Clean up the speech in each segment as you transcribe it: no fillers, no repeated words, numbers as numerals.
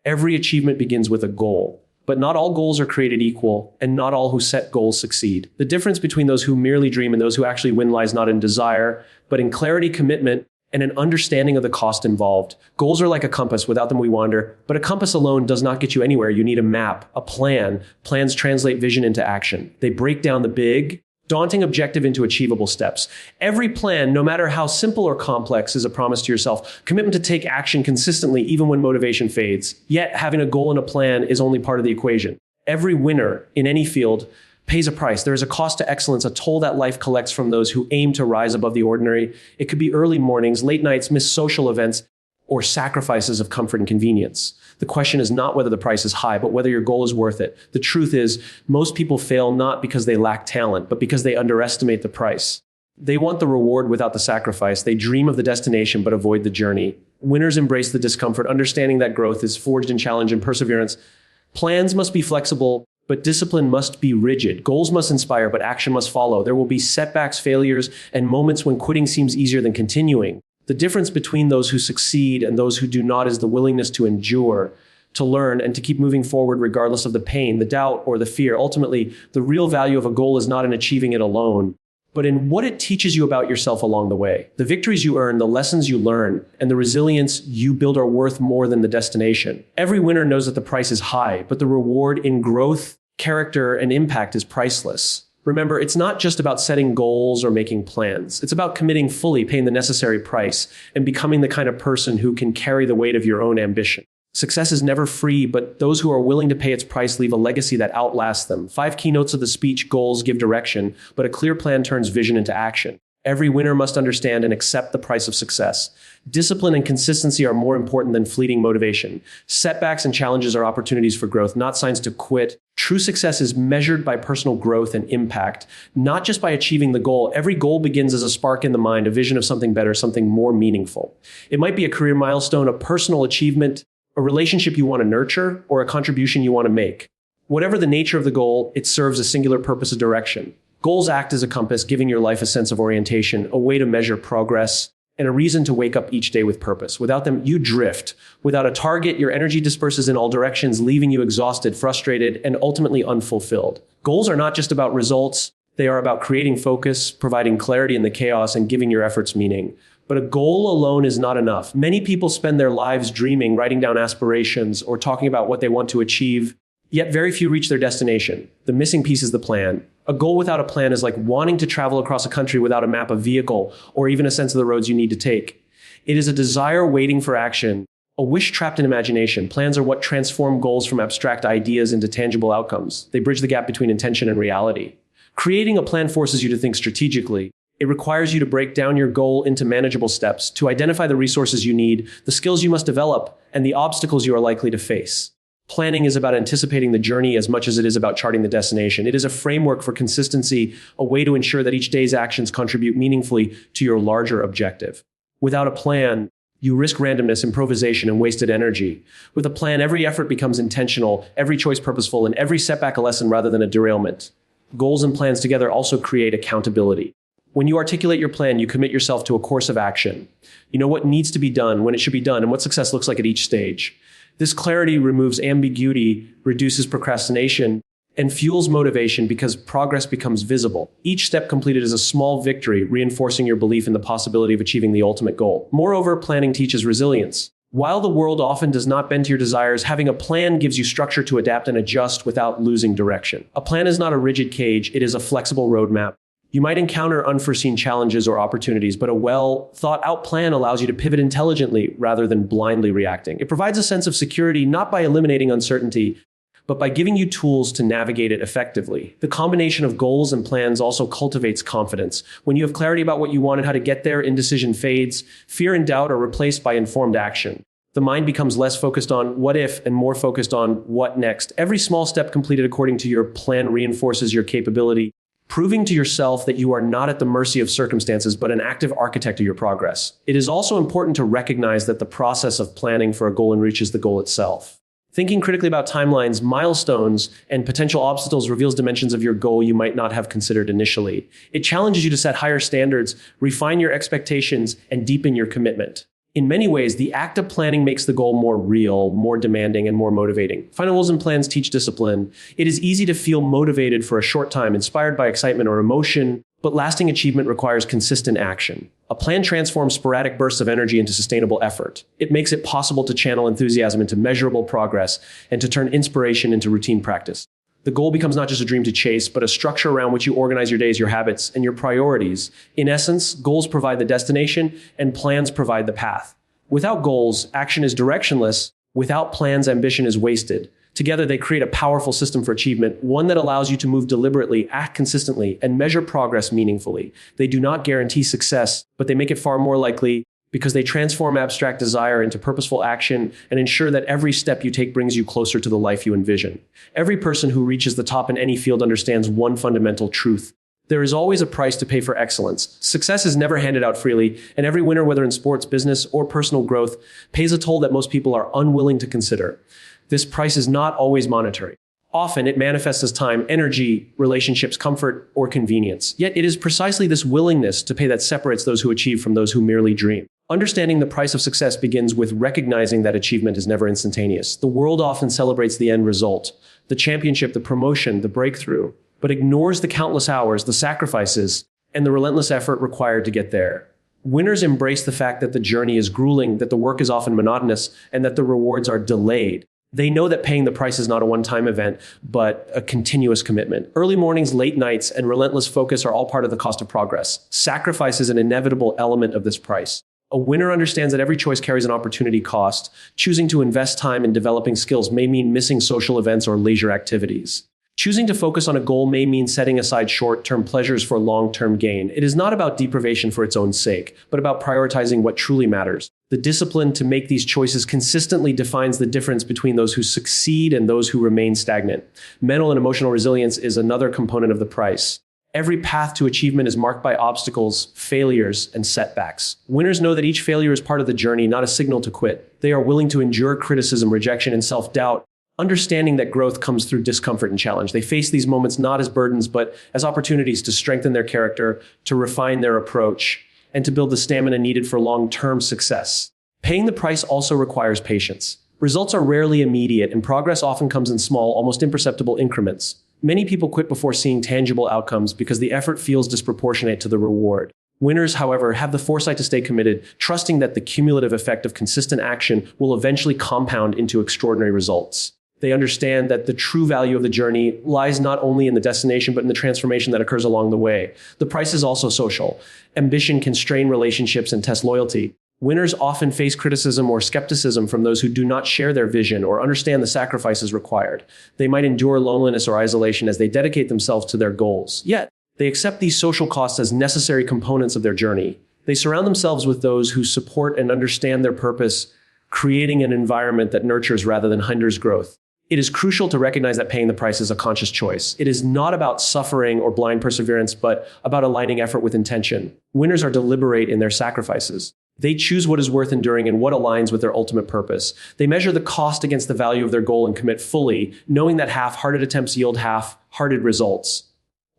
Every achievement begins with a goal. But not all goals are created equal, and not all who set goals succeed. The difference between those who merely dream and those who actually win lies not in desire, but in clarity, commitment, and an understanding of the cost involved. Goals are like a compass. Without them, we wander. But a compass alone does not get you anywhere. You need a map, a plan. Plans translate vision into action. They break down the big, daunting objective into achievable steps. Every plan, no matter how simple or complex, is a promise to yourself. Commitment to take action consistently, even when motivation fades. Yet, having a goal and a plan is only part of the equation. Every winner in any field pays a price. There is a cost to excellence, a toll that life collects from those who aim to rise above the ordinary. It could be early mornings, late nights, missed social events, or sacrifices of comfort and convenience. The question is not whether the price is high, but whether your goal is worth it. The truth is, most people fail not because they lack talent, but because they underestimate the price. They want the reward without the sacrifice. They dream of the destination, but avoid the journey. Winners embrace the discomfort, understanding that growth is forged in challenge and perseverance. Plans must be flexible, but discipline must be rigid. Goals must inspire, but action must follow. There will be setbacks, failures, and moments when quitting seems easier than continuing. The difference between those who succeed and those who do not is the willingness to endure, to learn, and to keep moving forward regardless of the pain, the doubt, or the fear. Ultimately, the real value of a goal is not in achieving it alone, but in what it teaches you about yourself along the way. The victories you earn, the lessons you learn, and the resilience you build are worth more than the destination. Every winner knows that the price is high, but the reward in growth, character, and impact is priceless. Remember, it's not just about setting goals or making plans. It's about committing fully, paying the necessary price, and becoming the kind of person who can carry the weight of your own ambition. Success is never free, but those who are willing to pay its price leave a legacy that outlasts them. 5 keynotes of the speech: goals give direction, but a clear plan turns vision into action. Every winner must understand and accept the price of success. Discipline and consistency are more important than fleeting motivation. Setbacks and challenges are opportunities for growth, not signs to quit. True success is measured by personal growth and impact, not just by achieving the goal. Every goal begins as a spark in the mind, a vision of something better, something more meaningful. It might be a career milestone, a personal achievement, a relationship you want to nurture, or a contribution you want to make. Whatever the nature of the goal, it serves a singular purpose of direction. Goals act as a compass, giving your life a sense of orientation, a way to measure progress, and a reason to wake up each day with purpose. Without them, you drift. Without a target, your energy disperses in all directions, leaving you exhausted, frustrated, and ultimately unfulfilled. Goals are not just about results. They are about creating focus, providing clarity in the chaos, and giving your efforts meaning. But a goal alone is not enough. Many people spend their lives dreaming, writing down aspirations, or talking about what they want to achieve, yet very few reach their destination. The missing piece is the plan. A goal without a plan is like wanting to travel across a country without a map, a vehicle, or even a sense of the roads you need to take. It is a desire waiting for action, a wish trapped in imagination. Plans are what transform goals from abstract ideas into tangible outcomes. They bridge the gap between intention and reality. Creating a plan forces you to think strategically. It requires you to break down your goal into manageable steps, to identify the resources you need, the skills you must develop, and the obstacles you are likely to face. Planning is about anticipating the journey as much as it is about charting the destination. It is a framework for consistency, a way to ensure that each day's actions contribute meaningfully to your larger objective. Without a plan, you risk randomness, improvisation, and wasted energy. With a plan, every effort becomes intentional, every choice purposeful, and every setback a lesson rather than a derailment. Goals and plans together also create accountability. When you articulate your plan, you commit yourself to a course of action. You know what needs to be done, when it should be done, and what success looks like at each stage. This clarity removes ambiguity, reduces procrastination, and fuels motivation because progress becomes visible. Each step completed is a small victory, reinforcing your belief in the possibility of achieving the ultimate goal. Moreover, planning teaches resilience. While the world often does not bend to your desires, having a plan gives you structure to adapt and adjust without losing direction. A plan is not a rigid cage, it is a flexible roadmap. You might encounter unforeseen challenges or opportunities, but a well-thought-out plan allows you to pivot intelligently rather than blindly reacting. It provides a sense of security not by eliminating uncertainty, but by giving you tools to navigate it effectively. The combination of goals and plans also cultivates confidence. When you have clarity about what you want and how to get there, indecision fades, fear and doubt are replaced by informed action. The mind becomes less focused on what if and more focused on what next. Every small step completed according to your plan reinforces your capability, proving to yourself that you are not at the mercy of circumstances, but an active architect of your progress. It is also important to recognize that the process of planning for a goal enriches the goal itself. Thinking critically about timelines, milestones, and potential obstacles reveals dimensions of your goal you might not have considered initially. It challenges you to set higher standards, refine your expectations, and deepen your commitment. In many ways, the act of planning makes the goal more real, more demanding, and more motivating. Final goals and plans teach discipline. It is easy to feel motivated for a short time, inspired by excitement or emotion, but lasting achievement requires consistent action. A plan transforms sporadic bursts of energy into sustainable effort. It makes it possible to channel enthusiasm into measurable progress and to turn inspiration into routine practice. The goal becomes not just a dream to chase, but a structure around which you organize your days, your habits, and your priorities. In essence, goals provide the destination and plans provide the path. Without goals, action is directionless. Without plans, ambition is wasted. Together, they create a powerful system for achievement, one that allows you to move deliberately, act consistently, and measure progress meaningfully. They do not guarantee success, but they make it far more likely because they transform abstract desire into purposeful action and ensure that every step you take brings you closer to the life you envision. Every person who reaches the top in any field understands one fundamental truth. There is always a price to pay for excellence. Success is never handed out freely, and every winner, whether in sports, business, or personal growth, pays a toll that most people are unwilling to consider. This price is not always monetary. Often it manifests as time, energy, relationships, comfort, or convenience. Yet it is precisely this willingness to pay that separates those who achieve from those who merely dream. Understanding the price of success begins with recognizing that achievement is never instantaneous. The world often celebrates the end result, the championship, the promotion, the breakthrough, but ignores the countless hours, the sacrifices, and the relentless effort required to get there. Winners embrace the fact that the journey is grueling, that the work is often monotonous, and that the rewards are delayed. They know that paying the price is not a one-time event, but a continuous commitment. Early mornings, late nights, and relentless focus are all part of the cost of progress. Sacrifice is an inevitable element of this price. A winner understands that every choice carries an opportunity cost. Choosing to invest time in developing skills may mean missing social events or leisure activities. Choosing to focus on a goal may mean setting aside short-term pleasures for long-term gain. It is not about deprivation for its own sake, but about prioritizing what truly matters. The discipline to make these choices consistently defines the difference between those who succeed and those who remain stagnant. Mental and emotional resilience is another component of the price. Every path to achievement is marked by obstacles, failures, and setbacks. Winners know that each failure is part of the journey, not a signal to quit. They are willing to endure criticism, rejection, and self-doubt, understanding that growth comes through discomfort and challenge. They face these moments not as burdens, but as opportunities to strengthen their character, to refine their approach, and to build the stamina needed for long-term success. Paying the price also requires patience. Results are rarely immediate, and progress often comes in small, almost imperceptible increments. Many people quit before seeing tangible outcomes because the effort feels disproportionate to the reward. Winners, however, have the foresight to stay committed, trusting that the cumulative effect of consistent action will eventually compound into extraordinary results. They understand that the true value of the journey lies not only in the destination, but in the transformation that occurs along the way. The price is also social. Ambition can strain relationships and test loyalty. Winners often face criticism or skepticism from those who do not share their vision or understand the sacrifices required. They might endure loneliness or isolation as they dedicate themselves to their goals. Yet, they accept these social costs as necessary components of their journey. They surround themselves with those who support and understand their purpose, creating an environment that nurtures rather than hinders growth. It is crucial to recognize that paying the price is a conscious choice. It is not about suffering or blind perseverance, but about aligning effort with intention. Winners are deliberate in their sacrifices. They choose what is worth enduring and what aligns with their ultimate purpose. They measure the cost against the value of their goal and commit fully, knowing that half-hearted attempts yield half-hearted results.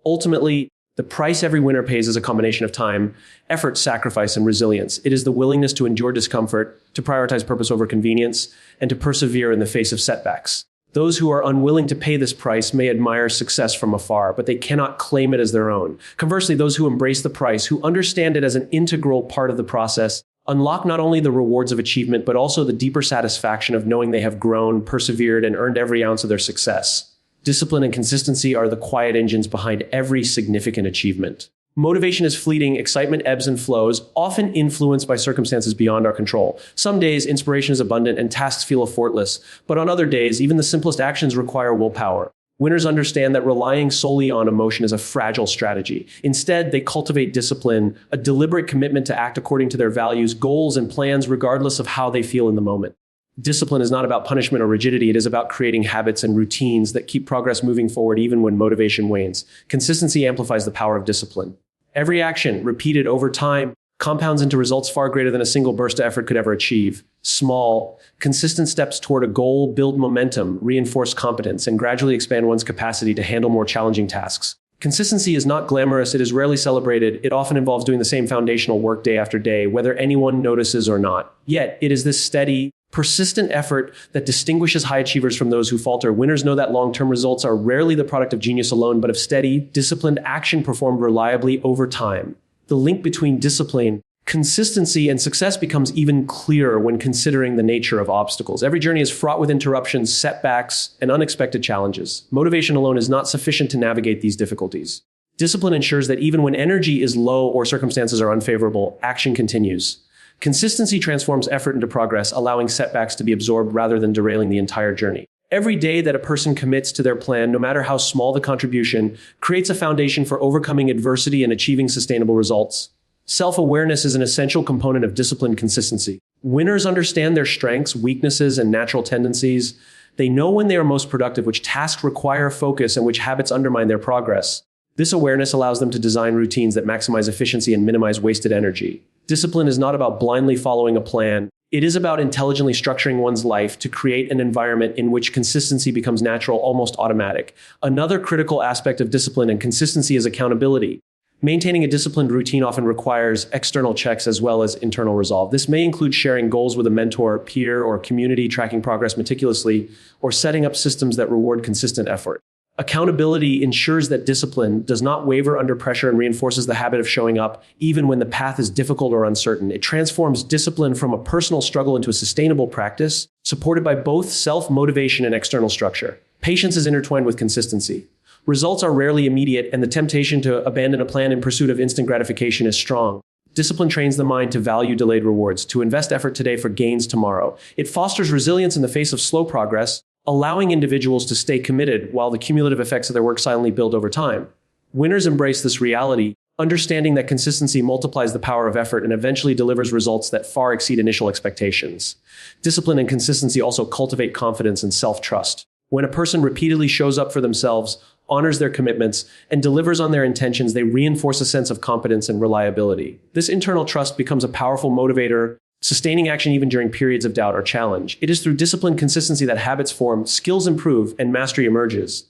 Ultimately, the price every winner pays is a combination of time, effort, sacrifice, and resilience. It is the willingness to endure discomfort, to prioritize purpose over convenience, and to persevere in the face of setbacks. Those who are unwilling to pay this price may admire success from afar, but they cannot claim it as their own. Conversely, those who embrace the price, who understand it as an integral part of the process, unlock not only the rewards of achievement, but also the deeper satisfaction of knowing they have grown, persevered, and earned every ounce of their success. Discipline and consistency are the quiet engines behind every significant achievement. Motivation is fleeting, excitement ebbs and flows, often influenced by circumstances beyond our control. Some days, inspiration is abundant and tasks feel effortless, but on other days, even the simplest actions require willpower. Winners understand that relying solely on emotion is a fragile strategy. Instead, they cultivate discipline, a deliberate commitment to act according to their values, goals, and plans, regardless of how they feel in the moment. Discipline is not about punishment or rigidity. It is about creating habits and routines that keep progress moving forward even when motivation wanes. Consistency amplifies the power of discipline. Every action, repeated over time, compounds into results far greater than a single burst of effort could ever achieve. Small, consistent steps toward a goal build momentum, reinforce competence, and gradually expand one's capacity to handle more challenging tasks. Consistency is not glamorous, it is rarely celebrated, it often involves doing the same foundational work day after day, whether anyone notices or not. Yet, it is this steady, persistent effort that distinguishes high achievers from those who falter. Winners know that long-term results are rarely the product of genius alone, but of steady, disciplined action performed reliably over time. The link between discipline, consistency, and success becomes even clearer when considering the nature of obstacles. Every journey is fraught with interruptions, setbacks, and unexpected challenges. Motivation alone is not sufficient to navigate these difficulties. Discipline ensures that even when energy is low or circumstances are unfavorable, action continues. Consistency transforms effort into progress, allowing setbacks to be absorbed rather than derailing the entire journey. Every day that a person commits to their plan, no matter how small the contribution, creates a foundation for overcoming adversity and achieving sustainable results. Self-awareness is an essential component of disciplined consistency. Winners understand their strengths, weaknesses, and natural tendencies. They know when they are most productive, which tasks require focus, and which habits undermine their progress. This awareness allows them to design routines that maximize efficiency and minimize wasted energy. Discipline is not about blindly following a plan. It is about intelligently structuring one's life to create an environment in which consistency becomes natural, almost automatic. Another critical aspect of discipline and consistency is accountability. Maintaining a disciplined routine often requires external checks as well as internal resolve. This may include sharing goals with a mentor, peer, or community, tracking progress meticulously, or setting up systems that reward consistent effort. Accountability ensures that discipline does not waver under pressure and reinforces the habit of showing up even when the path is difficult or uncertain. It transforms discipline from a personal struggle into a sustainable practice, supported by both self-motivation and external structure. Patience is intertwined with consistency. Results are rarely immediate, and the temptation to abandon a plan in pursuit of instant gratification is strong. Discipline trains the mind to value delayed rewards, to invest effort today for gains tomorrow. It fosters resilience in the face of slow progress, allowing individuals to stay committed while the cumulative effects of their work silently build over time. Winners embrace this reality, understanding that consistency multiplies the power of effort and eventually delivers results that far exceed initial expectations. Discipline and consistency also cultivate confidence and self-trust. When a person repeatedly shows up for themselves, honors their commitments, and delivers on their intentions, they reinforce a sense of competence and reliability. This internal trust becomes a powerful motivator, sustaining action even during periods of doubt or challenge. It is through disciplined consistency that habits form, skills improve, and mastery emerges.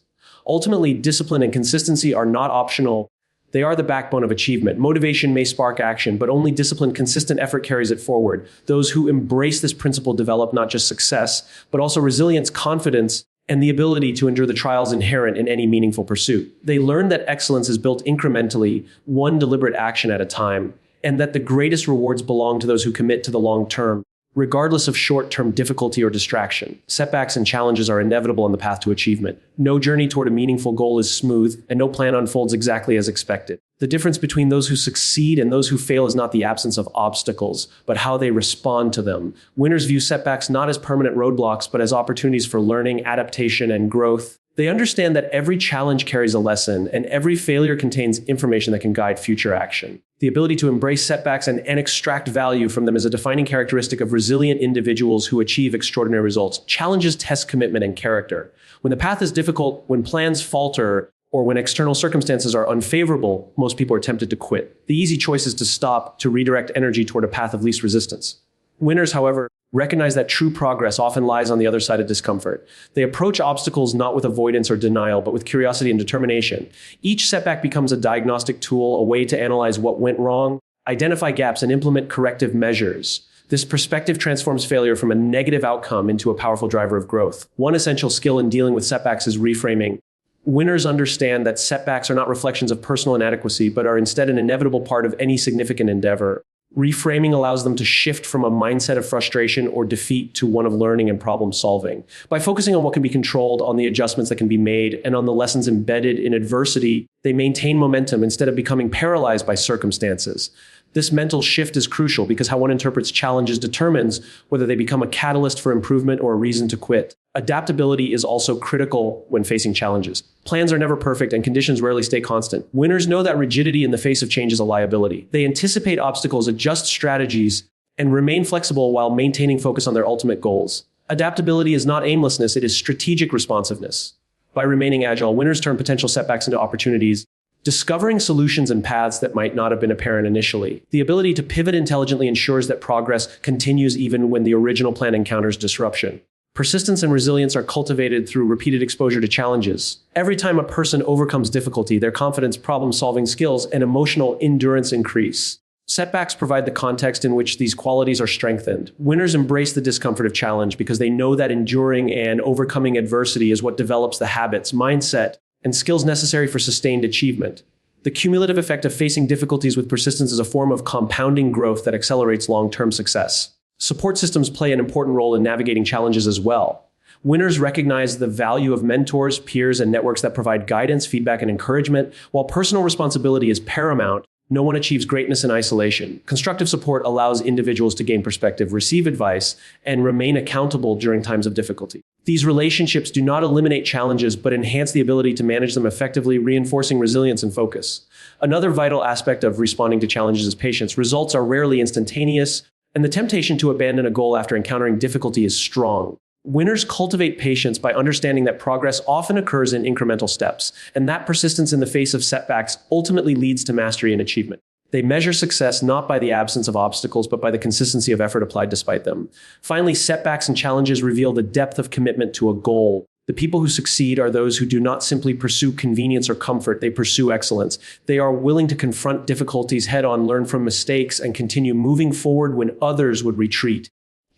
Ultimately, discipline and consistency are not optional. They are the backbone of achievement. Motivation may spark action, but only disciplined, consistent effort carries it forward. Those who embrace this principle develop not just success, but also resilience, confidence, and the ability to endure the trials inherent in any meaningful pursuit. They learn that excellence is built incrementally, one deliberate action at a time, and that the greatest rewards belong to those who commit to the long term, regardless of short-term difficulty or distraction. Setbacks and challenges are inevitable on the path to achievement. No journey toward a meaningful goal is smooth, and no plan unfolds exactly as expected. The difference between those who succeed and those who fail is not the absence of obstacles, but how they respond to them. Winners view setbacks not as permanent roadblocks, but as opportunities for learning, adaptation, and growth. They understand that every challenge carries a lesson, and every failure contains information that can guide future action. The ability to embrace setbacks and extract value from them is a defining characteristic of resilient individuals who achieve extraordinary results. Challenges test commitment and character. When the path is difficult, when plans falter, or when external circumstances are unfavorable, most people are tempted to quit. The easy choice is to stop, to redirect energy toward a path of least resistance. Winners, however, recognize that true progress often lies on the other side of discomfort. They approach obstacles not with avoidance or denial, but with curiosity and determination. Each setback becomes a diagnostic tool, a way to analyze what went wrong, identify gaps, and implement corrective measures. This perspective transforms failure from a negative outcome into a powerful driver of growth. One essential skill in dealing with setbacks is reframing. Winners understand that setbacks are not reflections of personal inadequacy, but are instead an inevitable part of any significant endeavor. Reframing allows them to shift from a mindset of frustration or defeat to one of learning and problem solving. By focusing on what can be controlled, on the adjustments that can be made, and on the lessons embedded in adversity, they maintain momentum instead of becoming paralyzed by circumstances. This mental shift is crucial because how one interprets challenges determines whether they become a catalyst for improvement or a reason to quit. Adaptability is also critical when facing challenges. Plans are never perfect and conditions rarely stay constant. Winners know that rigidity in the face of change is a liability. They anticipate obstacles, adjust strategies, and remain flexible while maintaining focus on their ultimate goals. Adaptability is not aimlessness, it is strategic responsiveness. By remaining agile, winners turn potential setbacks into opportunities, discovering solutions and paths that might not have been apparent initially. The ability to pivot intelligently ensures that progress continues even when the original plan encounters disruption. Persistence and resilience are cultivated through repeated exposure to challenges. Every time a person overcomes difficulty, their confidence, problem-solving skills, and emotional endurance increase. Setbacks provide the context in which these qualities are strengthened. Winners embrace the discomfort of challenge because they know that enduring and overcoming adversity is what develops the habits, mindset, and skills necessary for sustained achievement. The cumulative effect of facing difficulties with persistence is a form of compounding growth that accelerates long-term success. Support systems play an important role in navigating challenges as well. Winners recognize the value of mentors, peers, and networks that provide guidance, feedback, and encouragement. While personal responsibility is paramount, no one achieves greatness in isolation. Constructive support allows individuals to gain perspective, receive advice, and remain accountable during times of difficulty. These relationships do not eliminate challenges, but enhance the ability to manage them effectively, reinforcing resilience and focus. Another vital aspect of responding to challenges is patience. Results are rarely instantaneous, and the temptation to abandon a goal after encountering difficulty is strong. Winners cultivate patience by understanding that progress often occurs in incremental steps, and that persistence in the face of setbacks ultimately leads to mastery and achievement. They measure success not by the absence of obstacles, but by the consistency of effort applied despite them. Finally, setbacks and challenges reveal the depth of commitment to a goal. The people who succeed are those who do not simply pursue convenience or comfort, they pursue excellence. They are willing to confront difficulties head-on, learn from mistakes, and continue moving forward when others would retreat.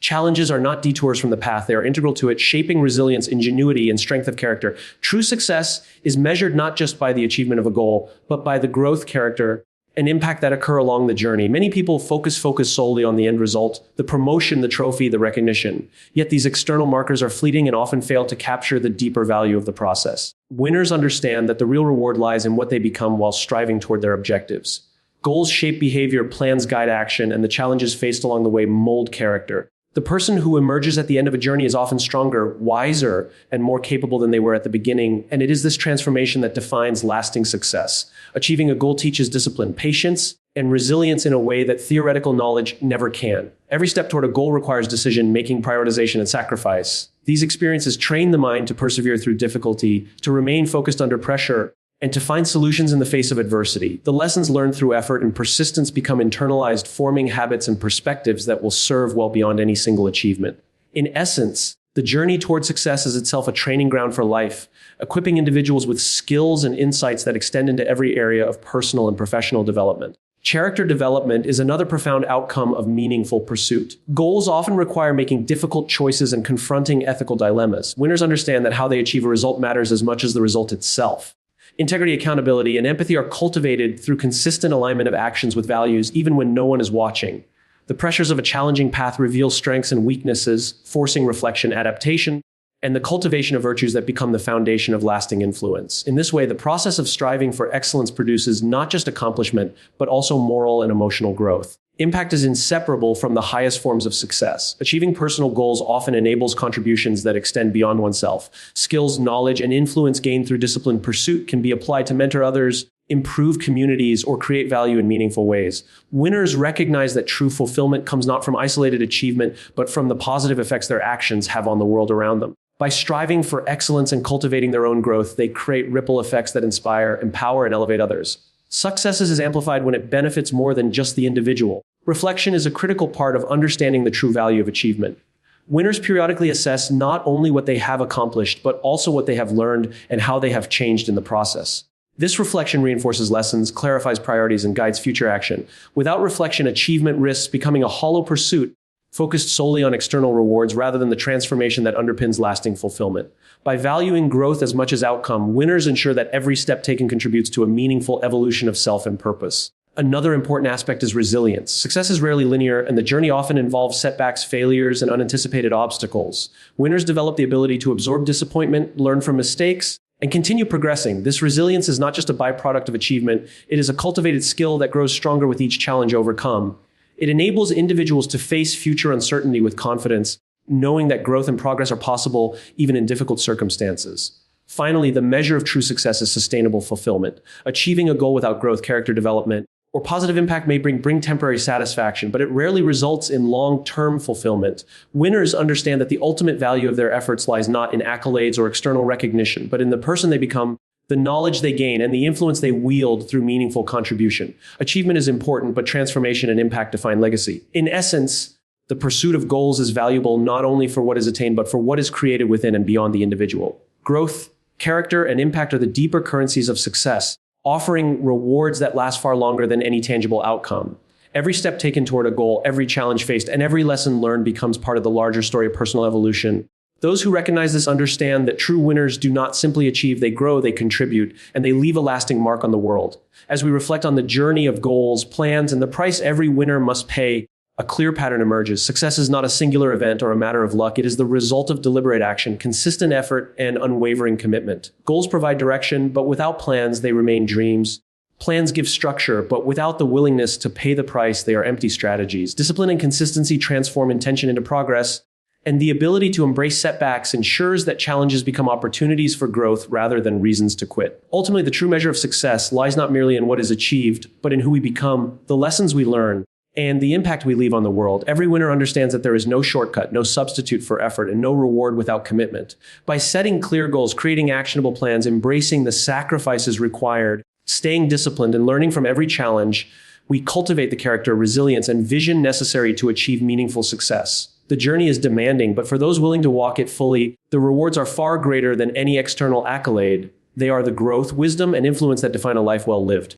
Challenges are not detours from the path, they are integral to it, shaping resilience, ingenuity, and strength of character. True success is measured not just by the achievement of a goal, but by the growth, character, and impact that occur along the journey. Many people focus solely on the end result, the promotion, the trophy, the recognition. Yet these external markers are fleeting and often fail to capture the deeper value of the process. Winners understand that the real reward lies in what they become while striving toward their objectives. Goals shape behavior, plans guide action, and the challenges faced along the way mold character. The person who emerges at the end of a journey is often stronger, wiser, and more capable than they were at the beginning, and it is this transformation that defines lasting success. Achieving a goal teaches discipline, patience, and resilience in a way that theoretical knowledge never can. Every step toward a goal requires decision, making, prioritization, and sacrifice. These experiences train the mind to persevere through difficulty, to remain focused under pressure, and to find solutions in the face of adversity. The lessons learned through effort and persistence become internalized, forming habits and perspectives that will serve well beyond any single achievement. In essence, the journey toward success is itself a training ground for life, equipping individuals with skills and insights that extend into every area of personal and professional development. Character development is another profound outcome of meaningful pursuit. Goals often require making difficult choices and confronting ethical dilemmas. Winners understand that how they achieve a result matters as much as the result itself. Integrity, accountability, and empathy are cultivated through consistent alignment of actions with values, even when no one is watching. The pressures of a challenging path reveal strengths and weaknesses, forcing reflection, adaptation, and the cultivation of virtues that become the foundation of lasting influence. In this way, the process of striving for excellence produces not just accomplishment, but also moral and emotional growth. Impact is inseparable from the highest forms of success. Achieving personal goals often enables contributions that extend beyond oneself. Skills, knowledge, and influence gained through disciplined pursuit can be applied to mentor others, improve communities, or create value in meaningful ways. Winners recognize that true fulfillment comes not from isolated achievement, but from the positive effects their actions have on the world around them. By striving for excellence and cultivating their own growth, they create ripple effects that inspire, empower, and elevate others. Success is amplified when it benefits more than just the individual. Reflection is a critical part of understanding the true value of achievement. Winners periodically assess not only what they have accomplished, but also what they have learned and how they have changed in the process. This reflection reinforces lessons, clarifies priorities, and guides future action. Without reflection, achievement risks becoming a hollow pursuit, focused solely on external rewards rather than the transformation that underpins lasting fulfillment. By valuing growth as much as outcome, winners ensure that every step taken contributes to a meaningful evolution of self and purpose. Another important aspect is resilience. Success is rarely linear, and the journey often involves setbacks, failures, and unanticipated obstacles. Winners develop the ability to absorb disappointment, learn from mistakes, and continue progressing. This resilience is not just a byproduct of achievement, it is a cultivated skill that grows stronger with each challenge overcome. It enables individuals to face future uncertainty with confidence, knowing that growth and progress are possible even in difficult circumstances. Finally, the measure of true success is sustainable fulfillment. Achieving a goal without growth, character development, or positive impact may bring temporary satisfaction, but it rarely results in long-term fulfillment. Winners understand that the ultimate value of their efforts lies not in accolades or external recognition, but in the person they become, the knowledge they gain, and the influence they wield through meaningful contribution. Achievement is important, but transformation and impact define legacy. In essence, The pursuit of goals is valuable not only for what is attained, but for what is created within and beyond the individual. Growth, character, and impact are the deeper currencies of success, offering rewards that last far longer than any tangible outcome. Every step taken toward a goal, every challenge faced, and every lesson learned becomes part of the larger story of personal evolution. Those who recognize this understand that true winners do not simply achieve, they grow, they contribute, and they leave a lasting mark on the world. As we reflect on the journey of goals, plans, and the price every winner must pay, a clear pattern emerges. Success is not a singular event or a matter of luck. It is the result of deliberate action, consistent effort, and unwavering commitment. Goals provide direction, but without plans, they remain dreams. Plans give structure, but without the willingness to pay the price, they are empty strategies. Discipline and consistency transform intention into progress, and the ability to embrace setbacks ensures that challenges become opportunities for growth rather than reasons to quit. Ultimately, the true measure of success lies not merely in what is achieved, but in who we become, the lessons we learn, and the impact we leave on the world. Every winner understands that there is no shortcut, no substitute for effort, and no reward without commitment. By setting clear goals, creating actionable plans, embracing the sacrifices required, staying disciplined, and learning from every challenge, we cultivate the character, resilience, and vision necessary to achieve meaningful success. The journey is demanding, but for those willing to walk it fully, the rewards are far greater than any external accolade. They are the growth, wisdom, and influence that define a life well lived.